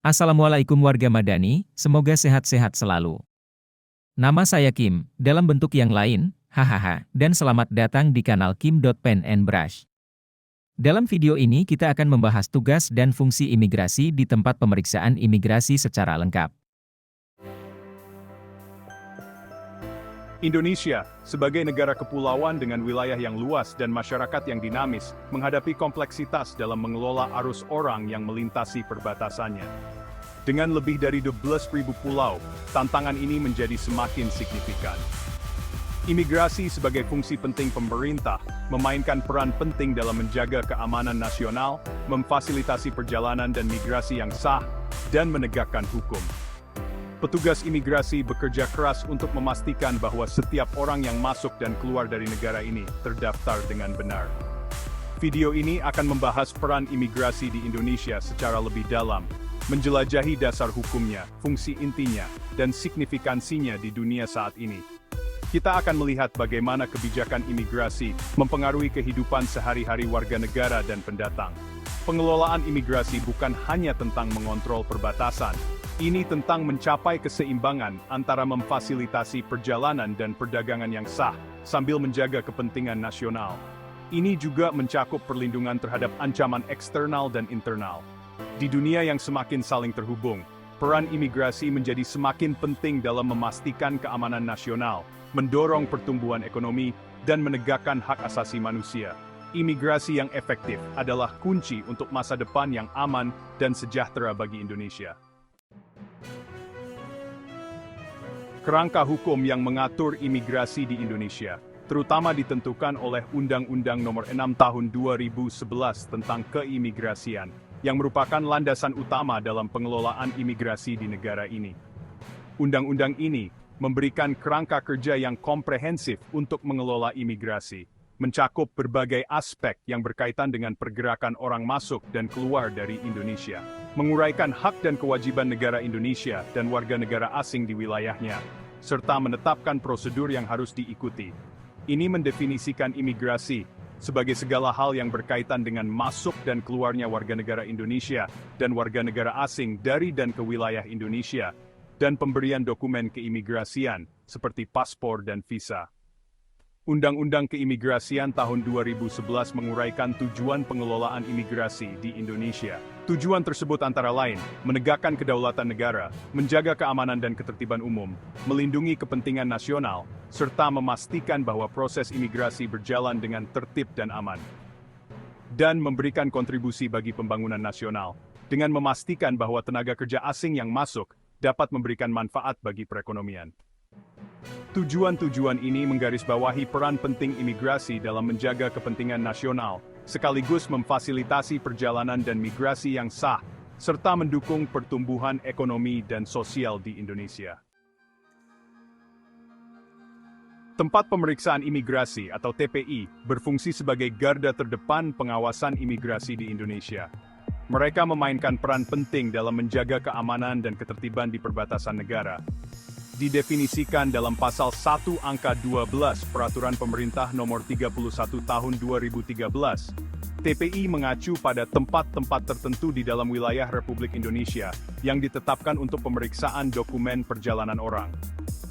Assalamualaikum warga Madani, semoga sehat-sehat selalu. Nama saya Kim, dalam bentuk yang lain, hahaha, dan selamat datang di kanal Kim.Pen and Brush. Dalam video ini kita akan membahas tugas dan fungsi imigrasi di tempat pemeriksaan imigrasi secara lengkap. Indonesia, sebagai negara kepulauan dengan wilayah yang luas dan masyarakat yang dinamis, menghadapi kompleksitas dalam mengelola arus orang yang melintasi perbatasannya. Dengan lebih dari 12.000 pulau, tantangan ini menjadi semakin signifikan. Imigrasi sebagai fungsi penting pemerintah, memainkan peran penting dalam menjaga keamanan nasional, memfasilitasi perjalanan dan migrasi yang sah, dan menegakkan hukum. Petugas imigrasi bekerja keras untuk memastikan bahwa setiap orang yang masuk dan keluar dari negara ini terdaftar dengan benar. Video ini akan membahas peran imigrasi di Indonesia secara lebih dalam, menjelajahi dasar hukumnya, fungsi intinya, dan signifikansinya di dunia saat ini. Kita akan melihat bagaimana kebijakan imigrasi mempengaruhi kehidupan sehari-hari warga negara dan pendatang. Pengelolaan imigrasi bukan hanya tentang mengontrol perbatasan, ini tentang mencapai keseimbangan antara memfasilitasi perjalanan dan perdagangan yang sah, sambil menjaga kepentingan nasional. Ini juga mencakup perlindungan terhadap ancaman eksternal dan internal. Di dunia yang semakin saling terhubung, peran imigrasi menjadi semakin penting dalam memastikan keamanan nasional, mendorong pertumbuhan ekonomi, dan menegakkan hak asasi manusia. Imigrasi yang efektif adalah kunci untuk masa depan yang aman dan sejahtera bagi Indonesia. Kerangka hukum yang mengatur imigrasi di Indonesia, terutama ditentukan oleh Undang-Undang Nomor 6 Tahun 2011 tentang keimigrasian, yang merupakan landasan utama dalam pengelolaan imigrasi di negara ini. Undang-undang ini memberikan kerangka kerja yang komprehensif untuk mengelola imigrasi, mencakup berbagai aspek yang berkaitan dengan pergerakan orang masuk dan keluar dari Indonesia, menguraikan hak dan kewajiban negara Indonesia dan warga negara asing di wilayahnya, serta menetapkan prosedur yang harus diikuti. Ini mendefinisikan imigrasi sebagai segala hal yang berkaitan dengan masuk dan keluarnya warga negara Indonesia dan warga negara asing dari dan ke wilayah Indonesia, dan pemberian dokumen keimigrasian seperti paspor dan visa. Undang-Undang Keimigrasian tahun 2011 menguraikan tujuan pengelolaan imigrasi di Indonesia. Tujuan tersebut antara lain, menegakkan kedaulatan negara, menjaga keamanan dan ketertiban umum, melindungi kepentingan nasional, serta memastikan bahwa proses imigrasi berjalan dengan tertib dan aman. Dan memberikan kontribusi bagi pembangunan nasional, dengan memastikan bahwa tenaga kerja asing yang masuk dapat memberikan manfaat bagi perekonomian. Tujuan-tujuan ini menggarisbawahi peran penting imigrasi dalam menjaga kepentingan nasional, sekaligus memfasilitasi perjalanan dan migrasi yang sah, serta mendukung pertumbuhan ekonomi dan sosial di Indonesia. Tempat Pemeriksaan Imigrasi atau TPI berfungsi sebagai garda terdepan pengawasan imigrasi di Indonesia. Mereka memainkan peran penting dalam menjaga keamanan dan ketertiban di perbatasan negara. Didefinisikan dalam Pasal 1 Angka 12 Peraturan Pemerintah Nomor 31 Tahun 2013, TPI mengacu pada tempat-tempat tertentu di dalam wilayah Republik Indonesia yang ditetapkan untuk pemeriksaan dokumen perjalanan orang.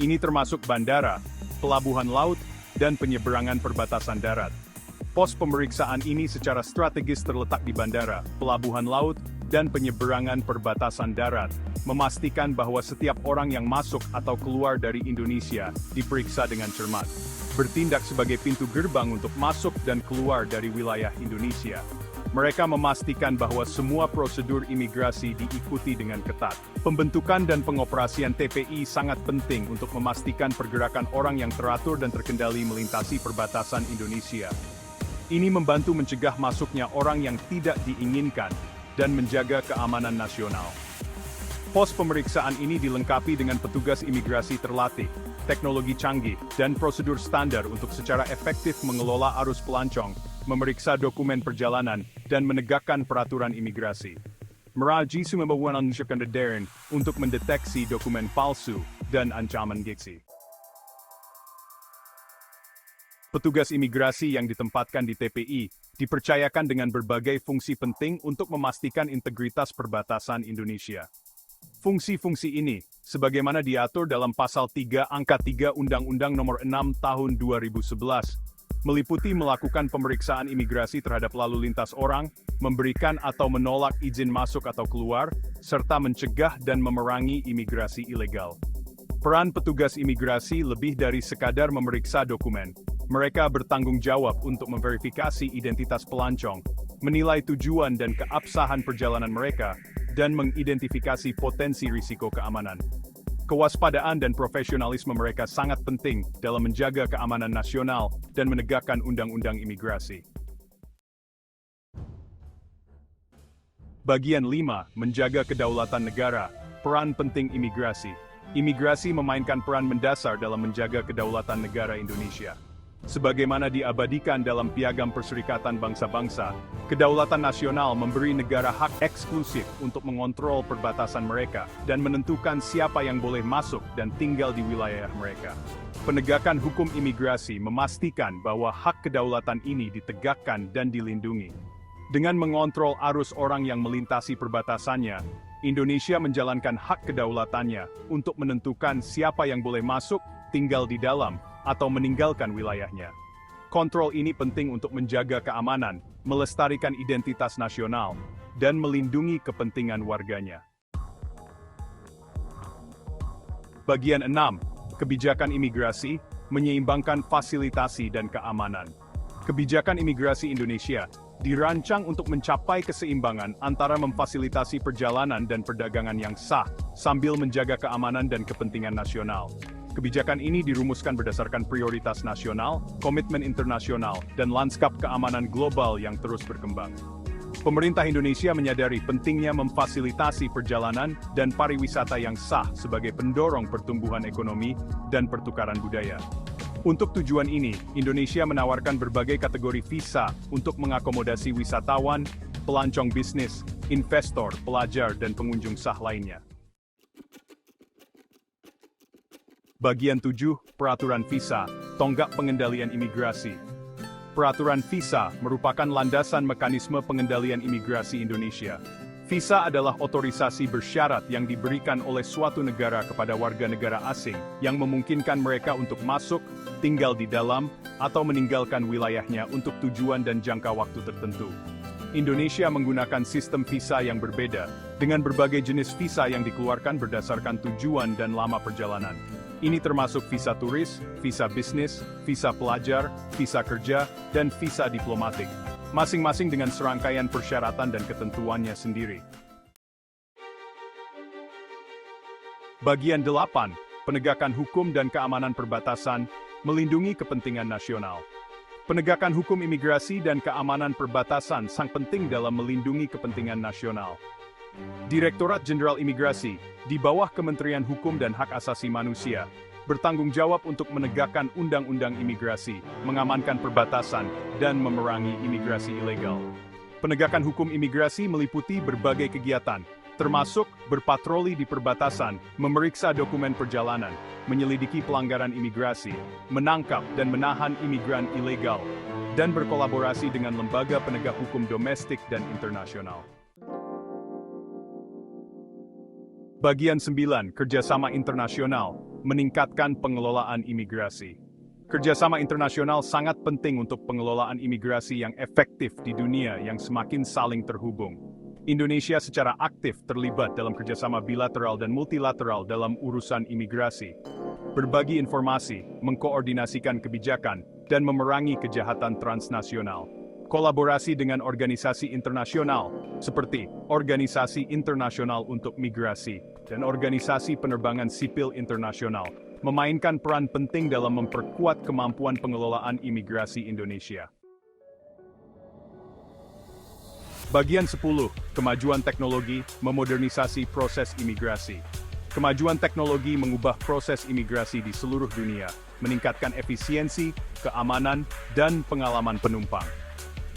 Ini termasuk bandara, pelabuhan laut, dan penyeberangan perbatasan darat. Pos pemeriksaan ini secara strategis terletak di bandara, pelabuhan laut, dan penyeberangan perbatasan darat, memastikan bahwa setiap orang yang masuk atau keluar dari Indonesia diperiksa dengan cermat, bertindak sebagai pintu gerbang untuk masuk dan keluar dari wilayah Indonesia. Mereka memastikan bahwa semua prosedur imigrasi diikuti dengan ketat. Pembentukan dan pengoperasian TPI sangat penting untuk memastikan pergerakan orang yang teratur dan terkendali melintasi perbatasan Indonesia. Ini membantu mencegah masuknya orang yang tidak diinginkan dan menjaga keamanan nasional. Pos pemeriksaan ini dilengkapi dengan petugas imigrasi terlatih, teknologi canggih, dan prosedur standar untuk secara efektif mengelola arus pelancong, memeriksa dokumen perjalanan, dan menegakkan peraturan imigrasi. Meraji sumbawan kendaraan untuk mendeteksi dokumen palsu dan ancaman giksi. Petugas imigrasi yang ditempatkan di TPI dipercayakan dengan berbagai fungsi penting untuk memastikan integritas perbatasan Indonesia. Fungsi-fungsi ini, sebagaimana diatur dalam Pasal 3 Angka 3 Undang-Undang Nomor 6 Tahun 2011, meliputi melakukan pemeriksaan imigrasi terhadap lalu lintas orang, memberikan atau menolak izin masuk atau keluar, serta mencegah dan memerangi imigrasi ilegal. Peran petugas imigrasi lebih dari sekadar memeriksa dokumen. Mereka bertanggung jawab untuk memverifikasi identitas pelancong, menilai tujuan dan keabsahan perjalanan mereka, dan mengidentifikasi potensi risiko keamanan. Kewaspadaan dan profesionalisme mereka sangat penting dalam menjaga keamanan nasional dan menegakkan undang-undang imigrasi. Bagian 5. Menjaga kedaulatan negara. Peran penting imigrasi. Imigrasi memainkan peran mendasar dalam menjaga kedaulatan negara Indonesia. Sebagaimana diabadikan dalam Piagam Perserikatan Bangsa-Bangsa, kedaulatan nasional memberi negara hak eksklusif untuk mengontrol perbatasan mereka dan menentukan siapa yang boleh masuk dan tinggal di wilayah mereka. Penegakan hukum imigrasi memastikan bahwa hak kedaulatan ini ditegakkan dan dilindungi. Dengan mengontrol arus orang yang melintasi perbatasannya, Indonesia menjalankan hak kedaulatannya untuk menentukan siapa yang boleh masuk, tinggal di dalam, atau meninggalkan wilayahnya. Kontrol ini penting untuk menjaga keamanan, melestarikan identitas nasional, dan melindungi kepentingan warganya. Bagian 6. Kebijakan imigrasi, menyeimbangkan fasilitasi dan keamanan. Kebijakan imigrasi Indonesia dirancang untuk mencapai keseimbangan antara memfasilitasi perjalanan dan perdagangan yang sah, sambil menjaga keamanan dan kepentingan nasional. Kebijakan ini dirumuskan berdasarkan prioritas nasional, komitmen internasional, dan lanskap keamanan global yang terus berkembang. Pemerintah Indonesia menyadari pentingnya memfasilitasi perjalanan dan pariwisata yang sah sebagai pendorong pertumbuhan ekonomi dan pertukaran budaya. Untuk tujuan ini, Indonesia menawarkan berbagai kategori visa untuk mengakomodasi wisatawan, pelancong bisnis, investor, pelajar, dan pengunjung sah lainnya. Bagian 7. Peraturan Visa, tonggak pengendalian imigrasi. Peraturan visa merupakan landasan mekanisme pengendalian imigrasi Indonesia. Visa adalah otorisasi bersyarat yang diberikan oleh suatu negara kepada warga negara asing yang memungkinkan mereka untuk masuk, tinggal di dalam, atau meninggalkan wilayahnya untuk tujuan dan jangka waktu tertentu. Indonesia menggunakan sistem visa yang berbeda, dengan berbagai jenis visa yang dikeluarkan berdasarkan tujuan dan lama perjalanan. Ini termasuk visa turis, visa bisnis, visa pelajar, visa kerja, dan visa diplomatik, masing-masing dengan serangkaian persyaratan dan ketentuannya sendiri. Bagian 8. Penegakan hukum dan keamanan perbatasan, melindungi kepentingan nasional. Penegakan hukum imigrasi dan keamanan perbatasan sangat penting dalam melindungi kepentingan nasional. Direktorat Jenderal Imigrasi, di bawah Kementerian Hukum dan Hak Asasi Manusia, bertanggung jawab untuk menegakkan undang-undang imigrasi, mengamankan perbatasan, dan memerangi imigrasi ilegal. Penegakan hukum imigrasi meliputi berbagai kegiatan, termasuk berpatroli di perbatasan, memeriksa dokumen perjalanan, menyelidiki pelanggaran imigrasi, menangkap dan menahan imigran ilegal, dan berkolaborasi dengan lembaga penegak hukum domestik dan internasional. Bagian 9. Kerjasama internasional, meningkatkan pengelolaan imigrasi. Kerjasama internasional sangat penting untuk pengelolaan imigrasi yang efektif di dunia yang semakin saling terhubung. Indonesia secara aktif terlibat dalam kerjasama bilateral dan multilateral dalam urusan imigrasi. Berbagi informasi, mengkoordinasikan kebijakan, dan memerangi kejahatan transnasional. Kolaborasi dengan organisasi internasional, seperti Organisasi Internasional untuk Migrasi dan Organisasi Penerbangan Sipil Internasional, memainkan peran penting dalam memperkuat kemampuan pengelolaan imigrasi Indonesia. Bagian 10. Kemajuan teknologi, memodernisasi proses imigrasi. Kemajuan teknologi mengubah proses imigrasi di seluruh dunia, meningkatkan efisiensi, keamanan, dan pengalaman penumpang.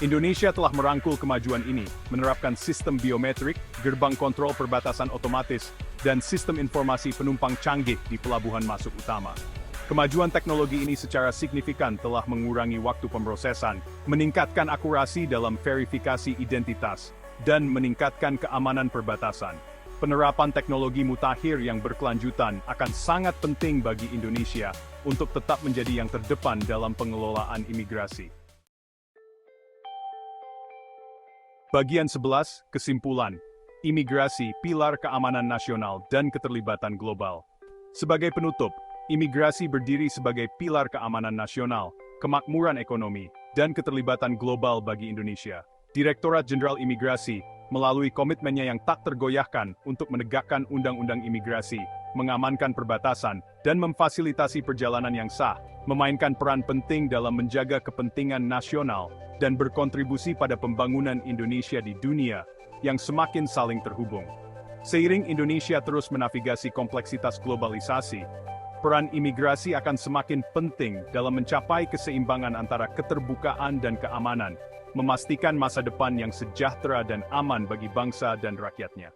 Indonesia telah merangkul kemajuan ini, menerapkan sistem biometrik, gerbang kontrol perbatasan otomatis, dan sistem informasi penumpang canggih di pelabuhan masuk utama. Kemajuan teknologi ini secara signifikan telah mengurangi waktu pemrosesan, meningkatkan akurasi dalam verifikasi identitas, dan meningkatkan keamanan perbatasan. Penerapan teknologi mutakhir yang berkelanjutan akan sangat penting bagi Indonesia untuk tetap menjadi yang terdepan dalam pengelolaan imigrasi. Bagian 11, kesimpulan. Imigrasi, pilar keamanan nasional dan keterlibatan global. Sebagai penutup, imigrasi berdiri sebagai pilar keamanan nasional, kemakmuran ekonomi, dan keterlibatan global bagi Indonesia. Direktorat Jenderal Imigrasi, melalui komitmennya yang tak tergoyahkan untuk menegakkan undang-undang imigrasi, mengamankan perbatasan, dan memfasilitasi perjalanan yang sah, memainkan peran penting dalam menjaga kepentingan nasional dan berkontribusi pada pembangunan Indonesia di dunia yang semakin saling terhubung. Seiring Indonesia terus menavigasi kompleksitas globalisasi, peran imigrasi akan semakin penting dalam mencapai keseimbangan antara keterbukaan dan keamanan, memastikan masa depan yang sejahtera dan aman bagi bangsa dan rakyatnya.